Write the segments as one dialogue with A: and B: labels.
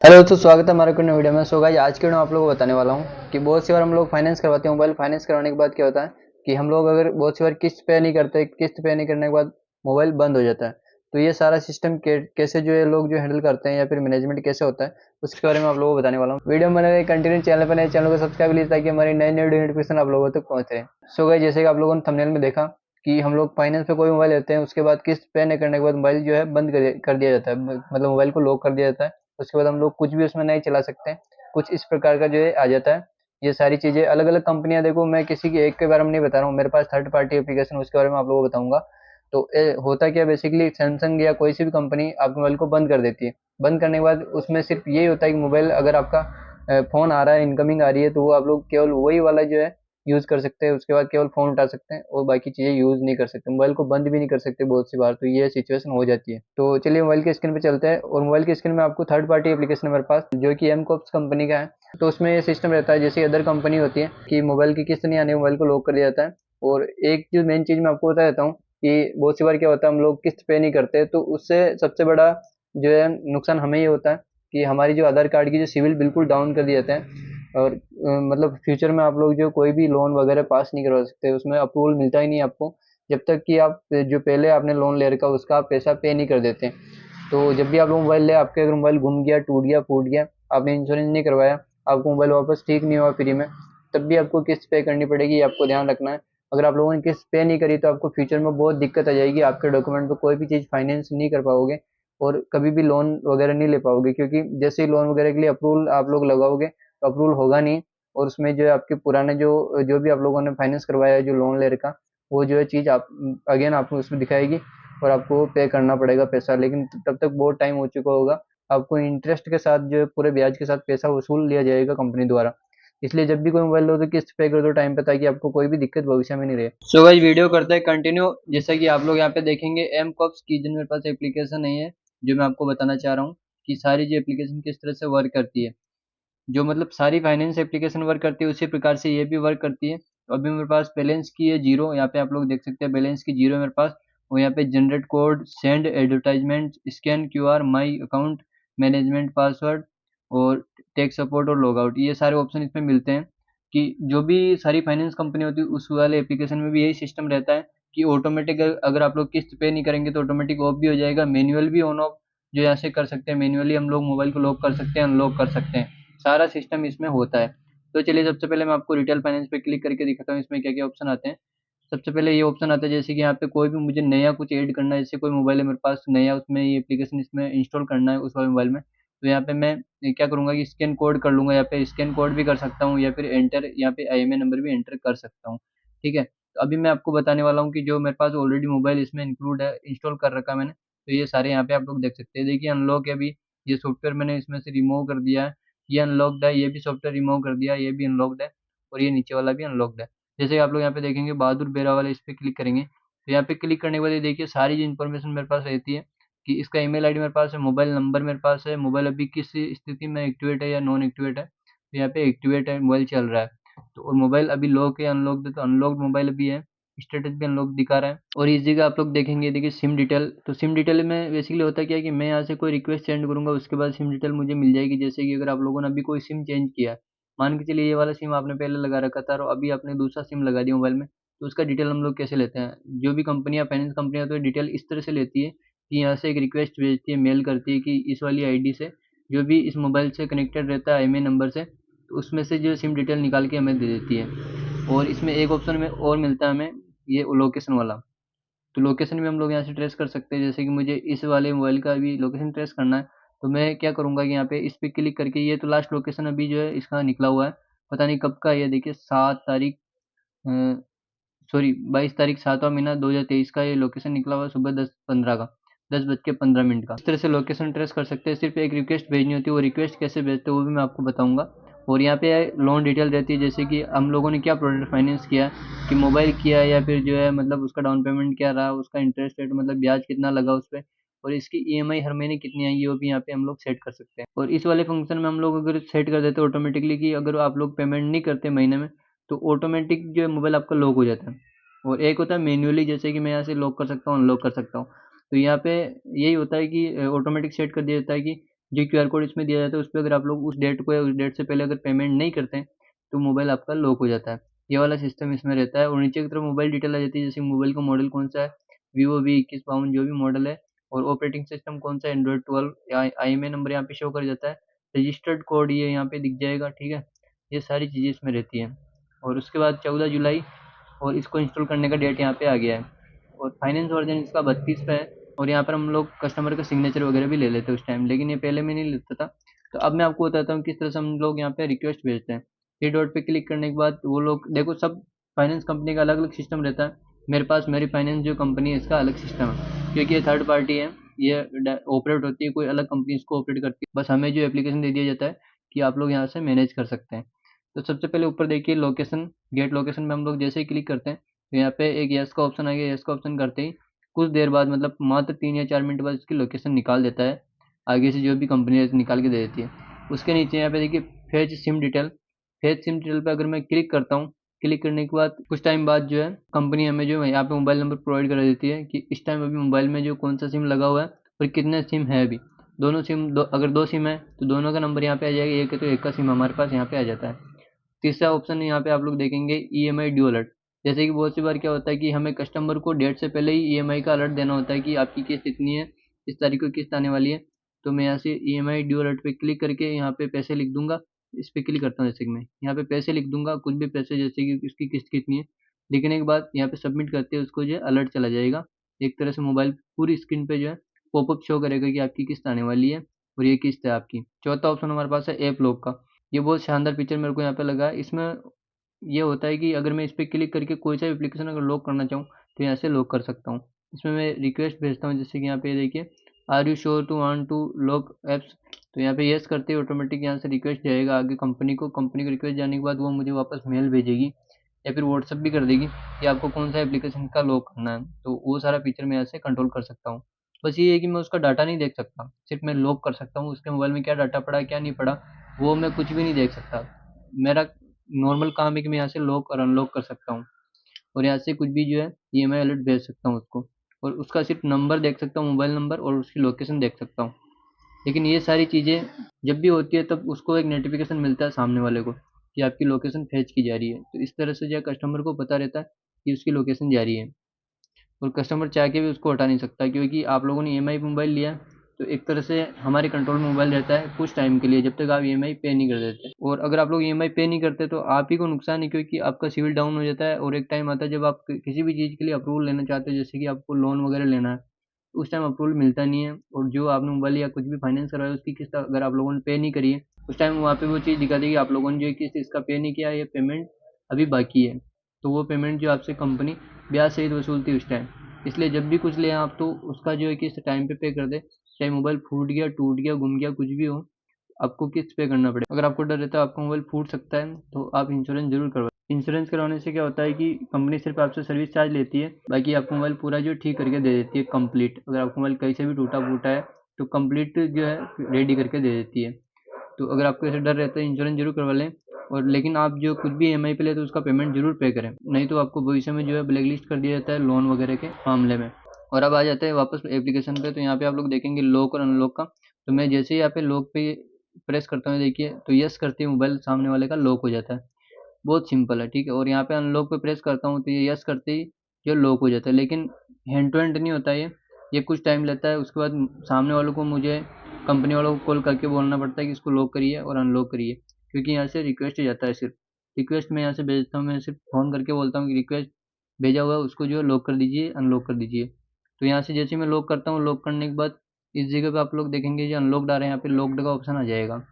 A: Hello तो स्वागत है हमारे को नई वीडियो में। सो गाइस आज के वीडियो में आप लोगों को बताने वाला हूँ कि बहुत सी बार हम लोग फाइनेंस करवाते हैं। मोबाइल फाइनेंस करवाने के बाद क्या होता है कि हम लोग अगर बहुत सी बार किस्त पे नहीं करते, किस्त पे नहीं करने के बाद मोबाइल बंद हो जाता है। तो ये सारा सिस्टम कैसे जो है लोग जो हैंडल करते हैं या फिर मैनेजमेंट कैसे होता है उसके बारे में आप लोगों को बताने वाला हूँ। वीडियो में बने रहे, कंटिन्यू चैनल पर नए चैनल को सब्सक्राइब लीजिए ताकि हमारी नई नई नोटिफिकेशन आप लोगों तक पहुंच रहे। सो गाइस जैसे कि आप लोगों ने थंबनेल में देखा कि हम लोग फाइनेंस पे कोई मोबाइल लेते हैं, उसके बाद किस्त पे नहीं करने के बाद मोबाइल जो है बंद कर दिया जाता है, मतलब मोबाइल को लॉक कर दिया जाता है। उसके बाद हम लोग कुछ भी उसमें नहीं चला सकते हैं। कुछ इस प्रकार का जो है आ जाता है। ये सारी चीज़ें अलग अलग कंपनियां, देखो मैं किसी की एक के बारे में नहीं बता रहा हूँ, मेरे पास थर्ड पार्टी एप्लीकेशन उसके बारे में आप लोगों को बताऊंगा। तो होता क्या बेसिकली, सैमसंग या कोई सी भी कंपनी आपके मोबाइल को बंद कर देती है। बंद करने के बाद उसमें सिर्फ यही होता है कि मोबाइल अगर आपका फ़ोन आ रहा है, इनकमिंग आ रही है, तो वो आप लोग केवल वही वाला जो है यूज़ कर सकते हैं। उसके बाद केवल फ़ोन उठा सकते हैं और बाकी चीज़ें यूज़ नहीं कर सकते। मोबाइल को बंद भी नहीं कर सकते बहुत सी बार, तो ये सिचुएशन हो जाती है। तो चलिए मोबाइल की स्क्रीन पे चलते हैं और मोबाइल की स्क्रीन में आपको थर्ड पार्टी एप्लीकेशन है मेरे पास, जो कि एमकॉप्स कंपनी का है। तो उसमें ये सिस्टम रहता है जैसे अदर कंपनी होती है कि मोबाइल की किस्त नहीं आने, मोबाइल को लॉक कर दिया जाता है। और एक जो मेन चीज़ मैं आपको बता देता हूँ कि बहुत सी बार क्या होता है, हम लोग किस्त पे नहीं करते, तो उससे सबसे बड़ा जो है नुकसान हमें ये होता है कि हमारी जो आधार कार्ड की जो सिविल बिल्कुल डाउन कर दिए जाते हैं। और मतलब फ्यूचर में आप लोग जो कोई भी लोन वगैरह पास नहीं करवा सकते, उसमें अप्रूवल मिलता ही नहीं आपको जब तक कि आप जो पहले आपने लोन ले रखा उसका आप पैसा पे नहीं कर देते। तो जब भी आप लोग मोबाइल ले, आपके अगर मोबाइल घूम गया, टूट गया, फूट गया, आपने इंश्योरेंस नहीं करवाया, आपको मोबाइल वापस ठीक नहीं हुआ फ्री में, तब भी आपको किस्त पे करनी पड़ेगी, ये आपको ध्यान रखना है। अगर आप लोगों ने किस्त पे नहीं करी तो आपको फ्यूचर में बहुत दिक्कत आ जाएगी, आपके डॉक्यूमेंट पे कोई भी चीज़ फाइनेंस नहीं कर पाओगे और कभी भी लोन वगैरह नहीं ले पाओगे, क्योंकि जैसे ही लोन वगैरह के लिए अप्रूवल आप लोग लगाओगे तो अप्रूवल होगा नहीं। और उसमें जो है आपके पुराने जो जो भी आप लोगों ने फाइनेंस करवाया है, जो लोन ले रखा, वो जो है चीज़ आप अगेन आपको उसमें दिखाएगी और आपको पे करना पड़ेगा पैसा। लेकिन तब तक बहुत टाइम हो चुका होगा, आपको इंटरेस्ट के साथ जो है पूरे ब्याज के साथ पैसा वसूल लिया जाएगा कंपनी द्वारा। इसलिए जब भी कोई मोबाइल लो तो किस्त पे कर दो टाइम पे, ताकि आपको कोई भी दिक्कत भविष्य में नहीं रहे। सो गाइस वीडियो करते हैं कंटिन्यू। जैसा कि आप लोग यहाँ पे देखेंगे एम कॉप्स की जो मेरे पास एप्लीकेशन नहीं है, जो मैं आपको बताना चाह रहा हूँ कि सारी जो एप्लीकेशन किस तरह से वर्क करती है। जो मतलब सारी फाइनेंस एप्लीकेशन वर्क करती है उसी प्रकार से ये भी वर्क करती है। तो अभी मेरे पास बैलेंस की है जीरो, यहाँ पे आप लोग देख सकते हैं बैलेंस की जीरो है मेरे पास। और यहाँ पे generate code, send advertisement, scan QR, my account, management password और टेक सपोर्ट और लॉग आउट, ये सारे ऑप्शन इसमें मिलते हैं। कि जो भी सारी फाइनेंस कंपनी होती है उस वाले एप्लीकेशन में भी यही सिस्टम रहता है कि ऑटोमेटिक अगर आप लोग किस्त पे नहीं करेंगे तो ऑटोमेटिक ऑफ भी हो जाएगा, मैनुअल भी ऑन ऑफ जो यहाँ से कर सकते हैं। मैनुअली हम लोग मोबाइल को लॉक कर सकते हैं, अनलॉक कर सकते हैं, सारा सिस्टम इसमें होता है। तो चलिए सबसे पहले मैं आपको रिटेल फाइनेंस पे क्लिक करके दिखाता हूँ इसमें क्या क्या ऑप्शन आते हैं। सबसे पहले ये ऑप्शन आता है जैसे कि यहाँ पे कोई भी मुझे नया कुछ ऐड करना है, जैसे कोई मोबाइल है मेरे पास नया, उसमें ये एप्लीकेशन इसमें इंस्टॉल करना है उस वाले मोबाइल में। तो यहाँ पे मैं क्या करूँगा कि स्कैन कोड कर लूँगा, यहाँ पे स्कैन कोड भी कर सकता हूँ या फिर एंटर, यहाँ पे आईएमआई नंबर भी एंटर कर सकता हूँ। ठीक है, तो अभी मैं आपको बताने वाला हूँ कि जो मेरे पास ऑलरेडी मोबाइल इसमें इंक्लूड है, इंस्टॉल कर रखा है मैंने। तो ये सारे यहाँ पे आप लोग देख सकते हैं। देखिए अनलॉक है अभी, ये सॉफ्टवेयर मैंने इसमें से रिमूव कर दिया है। ये अनलॉक्ड है, ये भी सॉफ्टवेयर रिमूव कर दिया, ये भी अनलॉक्ड है और ये नीचे वाला भी अनलॉक्ड है। जैसे आप लोग यहाँ पे देखेंगे बहादुर बेरा वाला, इस पे क्लिक करेंगे तो यहाँ पे क्लिक करने के बाद ये देखिए सारी जो इन्फॉर्मेशन मेरे पास रहती है कि इसका ईमेल आईडी मेरे पास है, मोबाइल नंबर मेरे पास है, मोबाइल अभी किस स्थिति में एक्टिवेट है या नॉन एक्टिवेट है। तो यहाँ पे एक्टिवेट है, मोबाइल चल रहा है। तो और मोबाइल अभी लॉक है, अनलॉक्ड है, तो अनलॉक्ड मोबाइल भी है, स्टेटस भी अनलॉक दिखा रहा है। और इस जगह आप लोग देखेंगे, देखिए सिम डिटेल, तो सिम डिटेल में बेसिकली होता क्या है कि मैं यहाँ से कोई रिक्वेस्ट सेंड करूँगा उसके बाद सिम डिटेल मुझे मिल जाएगी। जैसे कि अगर आप लोगों ने अभी कोई सिम चेंज किया है, मान के चलिए ये वाला सिम आपने पहले लगा रखा था और अभी आपने दूसरा सिम लगा दिया मोबाइल में, तो उसका डिटेल हम लोग कैसे लेते हैं, जो भी कंपनियां फाइनेंस कंपनियां तो डिटेल इस तरह से लेती है कि यहाँ से एक रिक्वेस्ट भेजती है, मेल करती है कि इस वाली आईडी से जो भी इस मोबाइल से कनेक्टेड रहता है आईएमईआई नंबर से, तो उसमें से जो सिम डिटेल निकाल के हमें दे देती है। और इसमें एक ऑप्शन में और मिलता है हमें, ये लोकेशन वाला। तो लोकेशन भी हम लोग यहाँ से ट्रेस कर सकते हैं। जैसे कि मुझे इस वाले मोबाइल का भी लोकेशन ट्रेस करना है, तो मैं क्या करूँगा कि यहाँ पे इस पे क्लिक करके, ये तो लास्ट लोकेशन अभी जो है इसका निकला हुआ है, पता नहीं कब का है ये, देखिए 7 तारीख, सॉरी 22 तारीख 7वां महीना 2023 का ये लोकेशन निकला हुआ है, सुबह 10:15 का, 10:15 का। इस तरह से लोकेशन ट्रेस कर सकते हैं। सिर्फ एक रिक्वेस्ट भेजनी होती है, वो रिक्वेस्ट कैसे भेजते हैं वो भी मैं आपको बताऊंगा। और यहाँ पे लोन डिटेल रहती है, जैसे कि हम लोगों ने क्या प्रोडक्ट फाइनेंस किया, कि मोबाइल किया है या फिर जो है मतलब उसका डाउन पेमेंट क्या रहा, उसका इंटरेस्ट रेट मतलब ब्याज कितना लगा उस पर, और इसकी ईएमआई हर महीने कितनी आएगी वो भी यहाँ पे हम लोग सेट कर सकते हैं। और इस वाले फंक्शन में हम लोग अगर सेट कर देते हैं ऑटोमेटिकली कि अगर आप लोग पेमेंट नहीं करते महीने में, तो ऑटोमेटिक जो है मोबाइल आपका लॉक हो जाता है। और एक होता है मैन्युअली, जैसे कि मैं यहाँ से लॉक कर सकता हूँ, अनलॉक कर सकता हूँ। तो यहाँ पे यही होता है कि ऑटोमेटिक सेट कर दिया जाता है कि जो क्यूआर कोड इसमें दिया जाता है उस पर अगर आप लोग उस डेट को या उस डेट से पहले अगर पेमेंट नहीं करते हैं तो मोबाइल आपका लॉक हो जाता है। ये वाला सिस्टम इसमें रहता है। और नीचे की तरफ मोबाइल डिटेल आ जाती है, जैसे मोबाइल का मॉडल कौन सा है, वीवो V2152 जो भी मॉडल है, और ऑपरेटिंग सिस्टम कौन सा है, एंड्रॉइड 12 या IMEI नंबर यहाँ पे शो कर जाता है, रजिस्टर्ड कोड ये यहाँ पे दिख जाएगा, ठीक है। ये सारी चीज़ें इसमें रहती हैं। और उसके बाद 14 जुलाई, और इसको इंस्टॉल करने का डेट यहाँ पे आ गया है। और फाइनेंस वर्जन इसका 32 पे है। और यहाँ पर हम लोग कस्टमर का सिग्नेचर वगैरह भी ले लेते हैं उस टाइम, लेकिन ये पहले में नहीं लेता था। तो अब मैं आपको बताता हूँ किस तरह से हम लोग यहाँ पे रिक्वेस्ट भेजते हैं। थ्री डॉट पे क्लिक करने के बाद वो लोग देखो, सब फाइनेंस कंपनी का अलग अलग सिस्टम रहता है। मेरे पास मेरी फाइनेंस जो कंपनी है इसका अलग सिस्टम है, क्योंकि ये थर्ड पार्टी है, ये ऑपरेट होती है, कोई अलग कंपनी इसको ऑपरेट करती है। बस हमें जो एप्लीकेशन दे दिया जाता है कि आप लोग यहाँ से मैनेज कर सकते हैं। तो सबसे पहले ऊपर देखिए लोकेशन, गेट लोकेशन में हम लोग जैसे ही क्लिक करते हैं तो यहाँ पे एक यस का ऑप्शन आ गया। यस का ऑप्शन करते ही कुछ देर बाद, मतलब मात्र 3 या 4 मिनट बाद, इसकी लोकेशन निकाल देता है। आगे से जो भी कंपनी है निकाल के दे देती है। उसके नीचे यहाँ पे देखिए fetch SIM detail. Fetch SIM detail पे अगर मैं क्लिक करता हूँ, क्लिक करने के बाद कुछ टाइम बाद जो है कंपनी हमें जो है यहाँ पे मोबाइल नंबर प्रोवाइड करा देती है कि इस टाइम अभी मोबाइल में जो कौन सा सिम लगा हुआ है और कितने सिम है अभी। दोनों सिम अगर दो सिम है तो दोनों का नंबर यहाँ पे आ जाएगा, एक है तो एक का सिम हमारे पास यहाँ पे आ जाता है। तीसरा ऑप्शन यहाँ पे आप लोग देखेंगे EMI ड्यू अलर्ट। जैसे कि बहुत सी बार क्या होता है कि हमें कस्टमर को डेट से पहले ही EMI का अलर्ट देना होता है कि आपकी किस्त इतनी है, इस तारीख को किस्त आने वाली है। तो मैं यहाँ से EMI ड्यू अलर्ट पे क्लिक करके यहाँ पे पैसे लिख दूंगा। इस पे क्लिक करता हूँ, जैसे कि मैं यहाँ पे पैसे लिख दूंगा, कुछ भी पैसे, जैसे कि उसकी किस्त कितनी है। लिखने के बाद यहाँ पे सबमिट करते हैं, उसको जो है अलर्ट चला जाएगा। एक तरह से मोबाइल पूरी स्क्रीन पे जो है पॉपअप शो करेगा कि आपकी किस्त आने वाली है और ये किस्त है आपकी। चौथा ऑप्शन हमारे पास है ऐप लॉक का। ये बहुत शानदार फीचर मेरे को यहाँ पे लगा है। इसमें ये होता है कि अगर मैं इस पर क्लिक करके कोई सा एप्लीकेशन अगर लॉक करना चाहूँ तो यहाँ से लॉक कर सकता हूँ। इसमें मैं रिक्वेस्ट भेजता हूँ, जैसे कि यहाँ पे देखिए, are you sure to want to lock apps. तो यहाँ पे यस करते ही ऑटोमेटिक यहाँ से रिक्वेस्ट जाएगा आगे कंपनी को। कंपनी को रिक्वेस्ट जाने के बाद वो मुझे वापस मेल भेजेगी या फिर व्हाट्सअप भी कर देगी कि आपको कौन सा एप्लीकेशन का लॉक करना है। तो वो सारा फीचर मैं यहाँ से कंट्रोल कर सकता हूँ। बस ये है कि मैं उसका डाटा नहीं देख सकता, सिर्फ मैं लॉक कर सकता हूँ। उसके मोबाइल में क्या डाटा पड़ा क्या नहीं पड़ा वो मैं कुछ भी नहीं देख सकता। मेरा नॉर्मल काम है कि मैं यहाँ से लॉक और अनलॉक कर सकता हूँ। और यहाँ से कुछ भी जो है EMI अलर्ट भेज सकता हूँ उसको। और उसका सिर्फ नंबर देख सकता हूँ, मोबाइल नंबर, और उसकी लोकेशन देख सकता हूँ। लेकिन ये सारी चीज़ें जब भी होती है तब उसको एक नोटिफिकेशन मिलता है सामने वाले को कि आपकी लोकेशन फैच की जा रही है। तो इस तरह से जो है कस्टमर को पता रहता है कि उसकी लोकेशन जा रही है। और कस्टमर चाह के भी उसको हटा नहीं सकता, क्योंकि आप लोगों ने EMI मोबाइल लिया तो एक तरह से हमारे कंट्रोल में मोबाइल रहता है कुछ टाइम के लिए, जब तक आप EMI पे नहीं कर देते। और अगर आप लोग EMI पे नहीं करते तो आप ही को नुकसान है, क्योंकि आपका सिविल डाउन हो जाता है। और एक टाइम आता है जब आप किसी भी चीज़ के लिए अप्रूवल लेना चाहते हो, जैसे कि आपको लोन वगैरह लेना है, तो उस टाइम अप्रूवल मिलता नहीं है। और जो आपने मोबाइल या कुछ भी फाइनेंस करवाया उसकी किस्त अगर आप लोगों ने पे नहीं करी है, उस टाइम वहाँ पे वो चीज़ दिखा देगी आप लोगों ने जो किस्त इसका पे नहीं किया, ये पेमेंट अभी बाकी है। तो वो पेमेंट जो आपसे कंपनी ब्याज सहित वसूलती है उस टाइम। इसलिए जब भी कुछ लें आप तो उसका जो है किस्त टाइम पे कर दे। चाहे मोबाइल फूट गया, टूट गया, गुम गया, कुछ भी हो, आपको किस्त पे करना पड़ेगा। अगर आपको डर रहता है आपका मोबाइल फूट सकता है तो आप इंश्योरेंस जरूर करवाएं। इंश्योरेंस करवाने से क्या होता है कि कंपनी सिर्फ आपसे सर्विस चार्ज लेती है, बाकी आपका मोबाइल पूरा जो ठीक करके दे देती है कंप्लीट। अगर आपका मोबाइल कहीं से भी टूटा फूटा है तो कंप्लीट जो है रेडी करके दे देती है। तो अगर आपको ऐसे डर रहता है इंश्योरेंस जरूर करवा लें। और लेकिन आप जो कुछ भी EMI पे ले तो उसका पेमेंट जरूर पे करें, नहीं तो आपको भविष्य में जो है ब्लैक लिस्ट कर दिया जाता है लोन वगैरह के मामले में। और अब आ जाते हैं वापस एप्लीकेशन पे। तो यहाँ पे आप लोग देखेंगे लॉक और अनलॉक का। तो मैं जैसे ही यहाँ पे लॉक पे प्रेस करता हूँ, देखिए, तो यस करते ही मोबाइल सामने वाले का लॉक हो जाता है। बहुत सिंपल है, ठीक है। और यहाँ पे अनलॉक पे प्रेस करता हूँ तो ये यस करते ही जो लॉक हो जाता है। लेकिन हैंड टू हैंड नहीं होता ये कुछ टाइम लेता है। उसके बाद सामने वालों को, मुझे कंपनी वालों को कॉल करके बोलना पड़ता है कि इसको लॉक करिए और अनलॉक करिए, क्योंकि यहाँ से रिक्वेस्ट ही जाता है सिर्फ। रिक्वेस्ट मैं यहाँ से भेजता हूँ, मैं सिर्फ फ़ोन करके बोलता हूँ कि रिक्वेस्ट भेजा हुआ है उसको जो है लॉक कर दीजिए, अनलॉक कर दीजिए। तो यहाँ से जैसे ही मैं लॉक करता हूँ, लॉक करने के बाद इस जगह पे आप लोग देखेंगे जो अनलॉक्ड आ रहा है, यहाँ पे लॉक्ड का ऑप्शन आ जाएगा।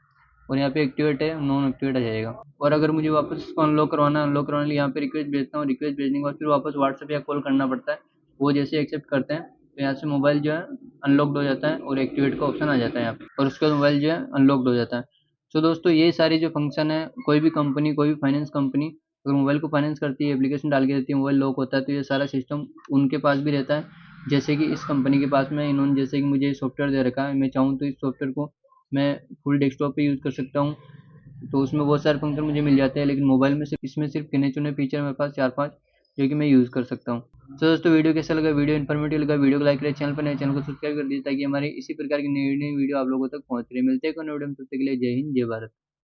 A: और यहाँ पे एक्टिवेट है, नॉन एक्टिवेट आ जाएगा। और अगर मुझे वापस इसको अनलॉक करवाना है, अनलॉक करवाने के लिए यहाँ पे रिक्वेस्ट भेजता हूँ। रिक्वेस्ट भेजने के बाद फिर वापस व्हाट्सएप या कॉल करना पड़ता है। वो जैसे एक्सेप्ट करते हैं तो यहाँ से मोबाइल जो है अनलॉक्ड हो जाता है और एक्टिवेट का ऑप्शन आ जाता है यहाँ पे, और उसके बाद मोबाइल जो है अनलॉक्ड हो जाता है। तो दोस्तों ये सारी जो फंक्शन है, कोई भी कंपनी, कोई भी फाइनेंस कंपनी अगर मोबाइल को फाइनेंस करती है, एप्लीकेशन डाल के देती है, मोबाइल लॉक होता है, तो ये सारा सिस्टम उनके पास भी रहता है। जैसे कि इस कंपनी के पास में इन्होंने जैसे कि मुझे सॉफ्टवेयर दे रखा है, मैं चाहूँ तो इस सॉफ्टवेयर को मैं फुल डेस्कटॉप पे यूज़ कर सकता हूँ। तो उसमें बहुत सारे फंक्शन मुझे मिल जाते हैं। लेकिन मोबाइल में सिर्फ इसमें सिर्फ गिने चुने फीचर मेरे पास 4-5 जो कि मैं यूज़ कर सकता हूँ। तो दोस्तों वीडियो कैसा लगा, वीडियो इन्फॉर्मेटिव लगा, वीडियो को लाइक करें, चैनल पर नए चैनल को सब्सक्राइब कर दीजिए ताकि हमारी इसी प्रकार की नई नई वीडियो आप लोगों तक पहुंच रही है। मिलते हैं कोई नए वीडियो में, तब तक के लिए जय हिंद जय भारत।